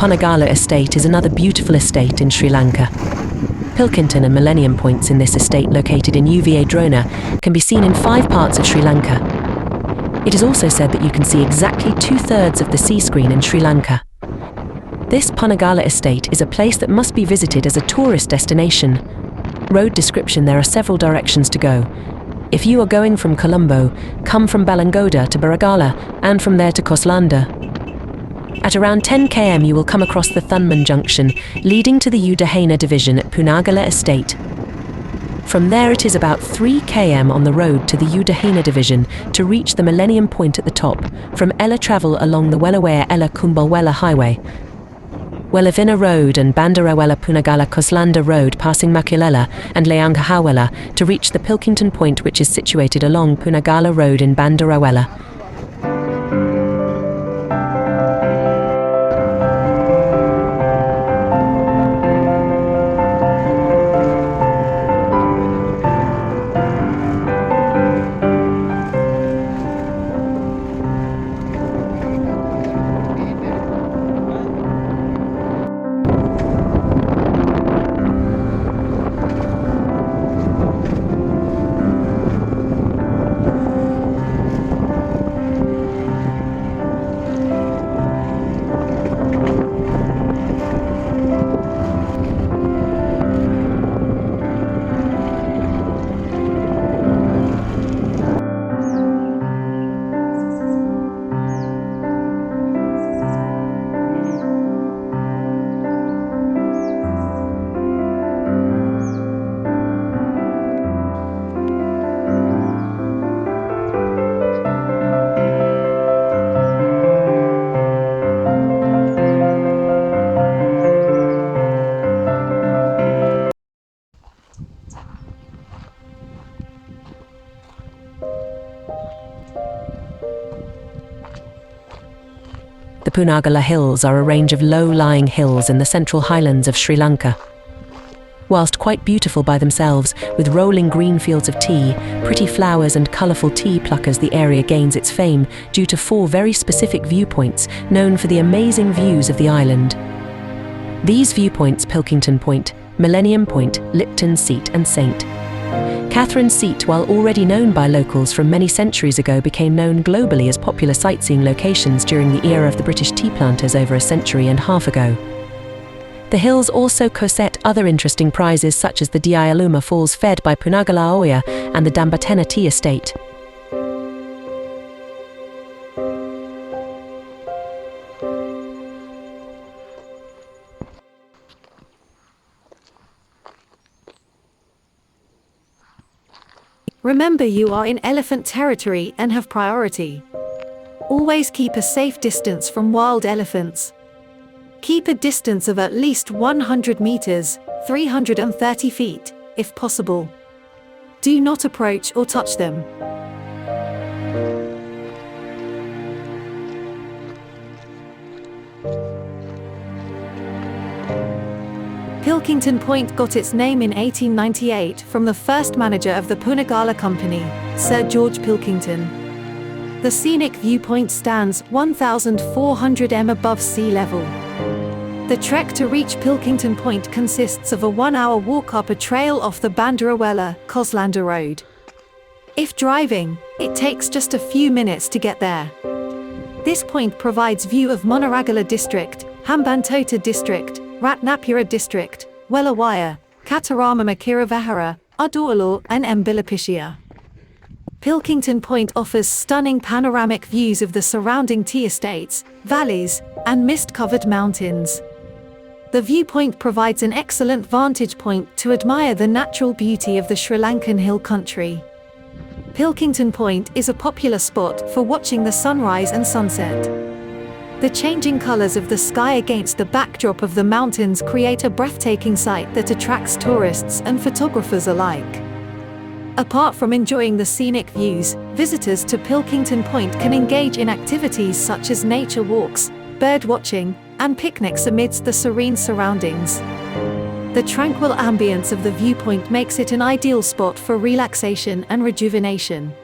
Poonagala estate is another beautiful estate in Sri Lanka. Pilkington and Millennium Points in this estate, located in UVA Drona, can be seen in 5 parts of Sri Lanka. It is also said that you can see exactly 2/3 of the sea screen in Sri Lanka. This Poonagala estate is a place that must be visited as a tourist destination. Road description: there are several directions to go. If you are going from Colombo, come from Balangoda to Bandarawela and from there to Koslanda. At around 10 km you will come across the Thunman Junction, leading to the Udawalawe division at Poonagala estate. From there it is about 3 km on the road to the Udawalawe division to reach the Millennium Point at the top. From Ella travel along the Wellawaya-Kumbulwela highway, Wellawaya Road and Bandarawela-Koslanda Road, passing Makulela and Lanka to reach the Pilkington Point, which is situated along Poonagala Road in Bandarawela. The Poonagala Hills are a range of low-lying hills in the central highlands of Sri Lanka. Whilst quite beautiful by themselves, with rolling green fields of tea, pretty flowers and colourful tea pluckers, the area gains its fame due to 4 very specific viewpoints known for the amazing views of the island. These viewpoints: Pilkington Point, Millennium Point, Lipton Seat and St. Catherine's Seat, while already known by locals from many centuries ago, became known globally as popular sightseeing locations during the era of the British tea planters over a century and a half ago. The hills also possess other interesting prizes such as the Dialuma Falls fed by Poonagala and the Dambatena Tea Estate. Remember, you are in elephant territory and have priority. Always keep a safe distance from wild elephants. Keep a distance of at least 100 meters, 330 feet, if possible. Do not approach or touch them. Pilkington Point got its name in 1898 from the first manager of the Poonagala Company, Sir George Pilkington. The scenic viewpoint stands 1,400 m above sea level. The trek to reach Pilkington Point consists of a 1-hour walk up a trail off the Bandarawela-Koslanda Road. If driving, it takes just a few minutes to get there. This point provides view of Monaragala district, Hambanthota district, Rathnapura district, Wellawaya, Kataragama, Vehera, Udawalawe and Embilipitiya. Pilkington Point offers stunning panoramic views of the surrounding tea estates, valleys, and mist-covered mountains. The viewpoint provides an excellent vantage point to admire the natural beauty of the Sri Lankan hill country. Pilkington Point is a popular spot for watching the sunrise and sunset. The changing colors of the sky against the backdrop of the mountains create a breathtaking sight that attracts tourists and photographers alike. Apart from enjoying the scenic views, visitors to Pilkington Point can engage in activities such as nature walks, bird watching, and picnics amidst the serene surroundings. The tranquil ambience of the viewpoint makes it an ideal spot for relaxation and rejuvenation.